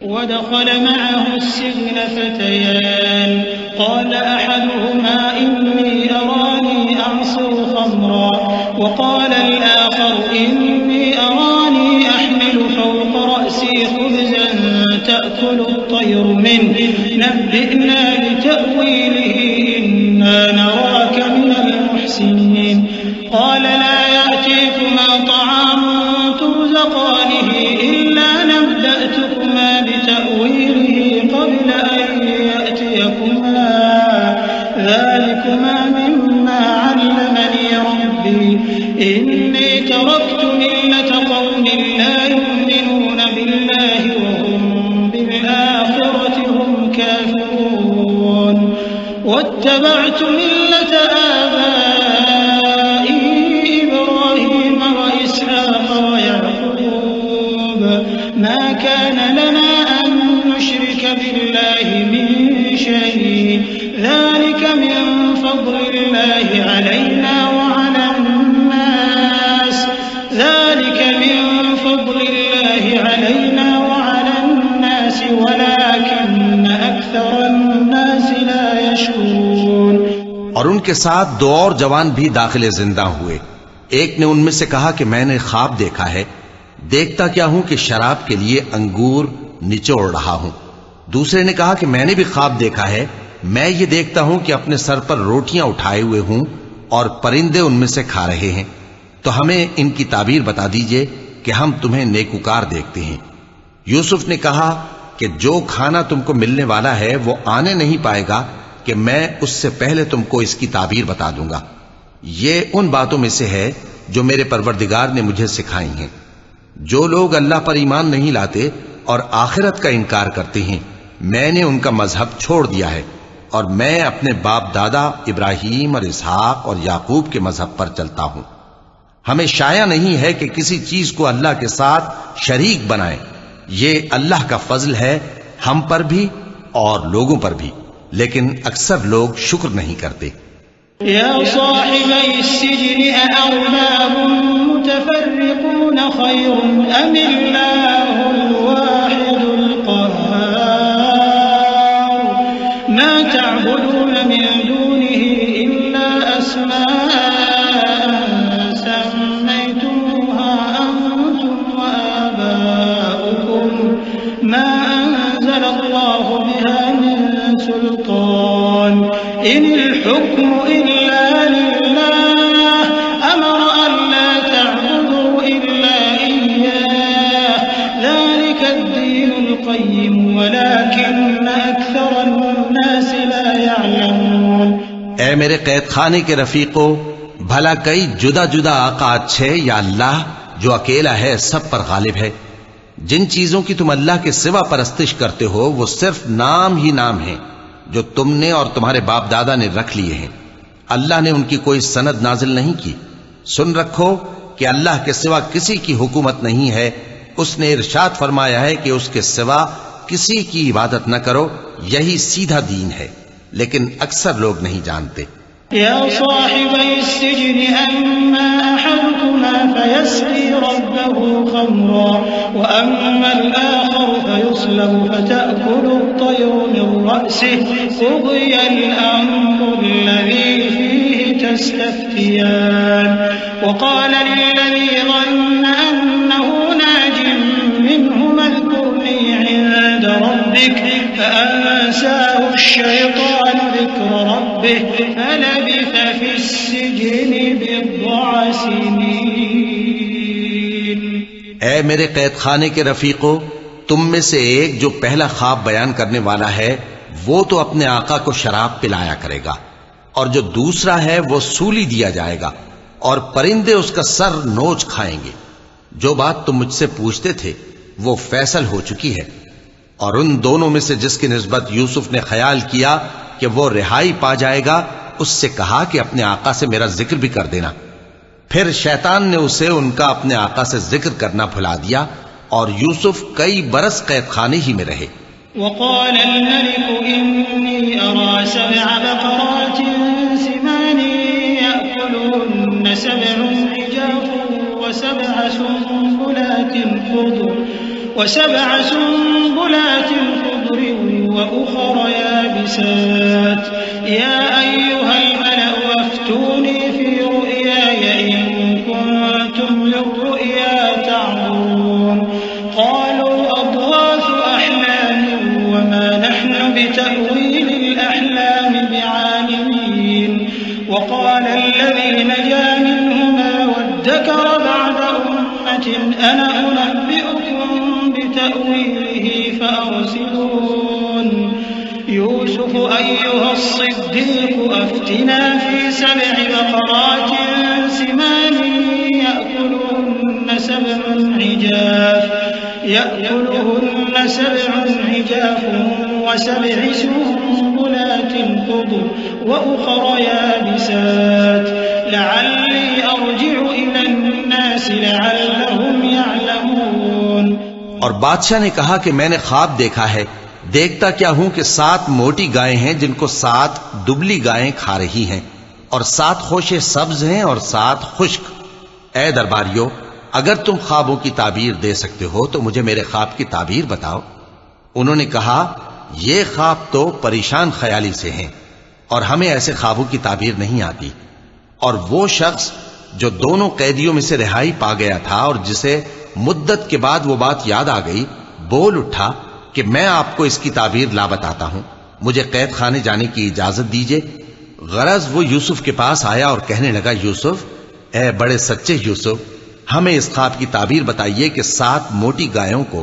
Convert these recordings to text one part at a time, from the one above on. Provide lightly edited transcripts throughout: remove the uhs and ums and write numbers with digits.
ودخل معه السجن فتيان قال أحدهما إني أراني أعصر خمرا وقال الآخر إني أراني أحمل فوق رأسي خبزا تأكل الطير منه نبئنا بتأويله إنا نراك من المحسنين قال لا يأتيكما طعام ترزقانه إلا نبأتكما بتأويله قبل أن يأتيكما ذلكما مما علمني ربي إني تركت ملة قوم لا يؤمنون بالله وهم بالآخرة هم كافرون واتبعت ملة آبائي إبراهيم وإسحاق ويعقوب ما كان لنا أن نشرك بالله من شيء ذلك من فضل الله علينا وعلى الناس ولكن أكثر الناس لا يشكرون. اور ان کے ساتھ دو اور جوان بھی داخل زندہ ہوئے. ایک نے ان میں سے کہا کہ میں نے خواب دیکھا ہے، دیکھتا کیا ہوں کہ شراب کے لیے انگور نچوڑ رہا ہوں. دوسرے نے کہا کہ میں نے بھی خواب دیکھا ہے، میں یہ دیکھتا ہوں کہ اپنے سر پر روٹیاں اٹھائے ہوئے ہوں اور پرندے ان میں سے کھا رہے ہیں. تو ہمیں ان کی تعبیر بتا دیجئے کہ ہم تمہیں نیکوکار دیکھتے ہیں. یوسف نے کہا کہ جو کھانا تم کو ملنے والا ہے وہ آنے نہیں پائے گا کہ میں اس سے پہلے تم کو اس کی تعبیر بتا دوں گا. یہ ان باتوں میں سے ہے جو میرے پروردگار نے مجھے سکھائی ہیں. جو لوگ اللہ پر ایمان نہیں لاتے اور آخرت کا انکار کرتے ہیں، میں نے ان کا مذہب چھوڑ دیا ہے اور میں اپنے باپ دادا ابراہیم اور اسحاق اور یعقوب کے مذہب پر چلتا ہوں. ہمیں شایع نہیں ہے کہ کسی چیز کو اللہ کے ساتھ شریک بنائیں. یہ اللہ کا فضل ہے ہم پر بھی اور لوگوں پر بھی، لیکن اکثر لوگ شکر نہیں کرتے. یا صاحبی السجن أأرباب متفرقون خير أم الله الواحد القهار ما تعبدون من دونه إلا أسماء سميتموها أنتم وآباؤكم ما أنزل الله بها من سلطان إن الحكم إلا لله أمر أن لا تعبدوا إلا إياه ذلك الدين القيم ولكن أكثر الناس لا يعلمون. اے میرے قید خانے کے رفیقو، بھلا کئی جدا جدا آقا اچھے یا اللہ جو اکیلا ہے سب پر غالب ہے؟ جن چیزوں کی تم اللہ کے سوا پرستش کرتے ہو وہ صرف نام ہی نام ہیں جو تم نے اور تمہارے باپ دادا نے رکھ لیے ہیں. اللہ نے ان کی کوئی سند نازل نہیں کی. سن رکھو کہ اللہ کے سوا کسی کی حکومت نہیں ہے. اس نے ارشاد فرمایا ہے کہ اس کے سوا کسی کی عبادت نہ کرو، یہی سیدھا دین ہے، لیکن اکثر لوگ نہیں جانتے. یا صاحبی السجن اما احدكما فيسقي ربه خمرا واما الاخر فيصلب فتأكل الطير من رأسه قضي الامر الذي فيه تستفتيان وقال للذي ظن انه ناج منهما اذكرني عند ربك فأنساه الشيطان ذكر ربه فلبث في السجن بضع سنين. اے میرے قید خانے کے رفیقو، تم میں سے ایک جو پہلا خواب بیان کرنے والا ہے وہ تو اپنے آقا کو شراب پلایا کرے گا، اور جو دوسرا ہے وہ سولی دیا جائے گا اور پرندے اس کا سر نوچ کھائیں گے. جو بات تم مجھ سے پوچھتے تھے وہ فیصل ہو چکی ہے. اور ان دونوں میں سے جس کی نسبت یوسف نے خیال کیا کہ وہ رہائی پا جائے گا، اس سے کہا کہ اپنے آقا سے میرا ذکر بھی کر دینا. پھر شیطان نے اسے ان کا اپنے آقا سے ذکر کرنا بھلا دیا اور یوسف کئی برس قید خانے ہی میں رہے. وقال الملك إني أرى 7 بقرات سمان يأكلهن 7 عجاف و7 سنبلات يا أيها الملأ أفتوني في رؤياي إن كنتم للرؤيا تعبرون قالوا أضغاث أحلام وما نحن بتأويل الأحلام بعالمين وقال الذي نجا منهما وادكر بعد أمة أنا أنبئكم بتأويله فأرسلون يوسف أيها الصديق أفتنا في 7 بقرات سمان يأكلهن 7 عجاف و7 سنبلات خضر وأخر يابسات لعلي أرجع إلى الناس لعلهم يعلمون. اور بادشاہ نے کہا کہ میں نے خواب دیکھا ہے، دیکھتا کیا ہوں کہ 7 موٹی گائیں ہیں جن کو 7 دبلی گائیں کھا رہی ہیں، اور 7 خوشے سبز ہیں اور 7 خشک. اے درباریو، اگر تم خوابوں کی تعبیر دے سکتے ہو تو مجھے میرے خواب کی تعبیر بتاؤ. انہوں نے کہا یہ خواب تو پریشان خیالی سے ہیں اور ہمیں ایسے خوابوں کی تعبیر نہیں آتی. اور وہ شخص جو دونوں قیدیوں میں سے رہائی پا گیا تھا اور جسے مدت کے بعد وہ بات یاد آ گئی، بول اٹھا کہ میں آپ کو اس کی تعبیر لا بتاتا ہوں، مجھے قید خانے جانے کی اجازت دیجیے. غرض وہ یوسف کے پاس آیا اور کہنے لگا، یوسف، اے بڑے سچے یوسف، ہمیں اس خواب کی تعبیر بتائیے کہ 7 موٹی گایوں کو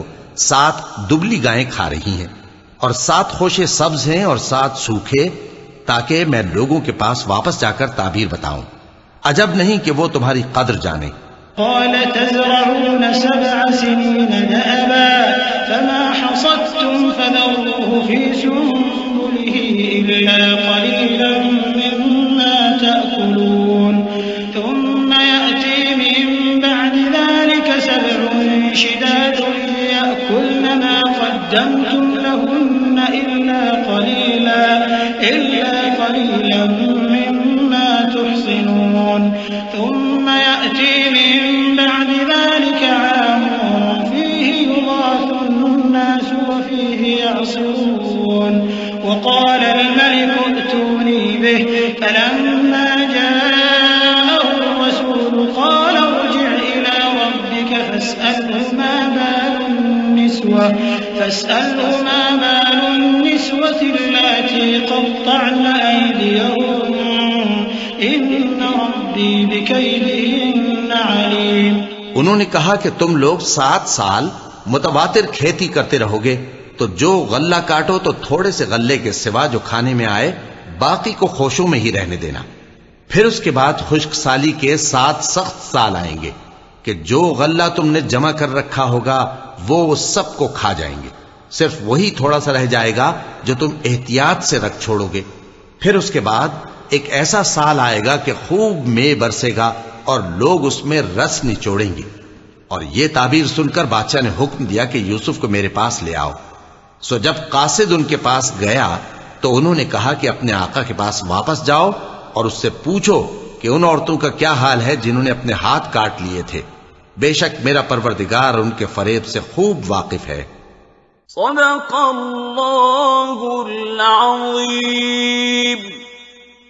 7 دبلی گائیں کھا رہی ہیں اور 7 خوشے سبز ہیں اور 7 سوکھے، تاکہ میں لوگوں کے پاس واپس جا کر تعبیر بتاؤں. عجب نہیں کہ وہ تمہاری قدر جانے. قال تزرعون 7 سنين دأبا فما حصدتم فذروه في سنبله إلا قليلا مما تأكلون ثم يأتي من بعد ذلك 7 شداد يأكلن ما قدمتم لهن إلا قليلا مما تحصنون ثم يأتي من بعد ذلك عام فيه يغاث الناس وفيه يعصرون وقال الملك ائتوني به فلما جاءه الرسول قال ارجع إلى ربك فاسأله ما بال النسوة اللاتي قطعن أيديهن إن ربي بكيدهن عليم. انہوں نے کہا کہ تم لوگ 7 سال متواتر کھیتی کرتے رہو گے، تو جو غلہ کاٹو تو تھوڑے سے غلے کے سوا جو کھانے میں آئے باقی کو خوشوں میں ہی رہنے دینا. پھر اس کے بعد خشک سالی کے 7 سخت سال آئیں گے کہ جو غلہ تم نے جمع کر رکھا ہوگا وہ سب کو کھا جائیں گے، صرف وہی تھوڑا سا رہ جائے گا جو تم احتیاط سے رکھ چھوڑو گے. پھر اس کے بعد ایک ایسا سال آئے گا کہ خوب مے برسے گا اور لوگ اس میں رس نچوڑیں گے. اور یہ تعبیر سن کر بادشاہ نے حکم دیا کہ یوسف کو میرے پاس لے آؤ. سو جب قاصد ان کے پاس گیا تو انہوں نے کہا کہ اپنے آقا کے پاس واپس جاؤ اور اس سے پوچھو کہ ان عورتوں کا کیا حال ہے جنہوں نے اپنے ہاتھ کاٹ لیے تھے. بے شک میرا پروردگار ان کے فریب سے خوب واقف ہے. صدق اللہ العظیم.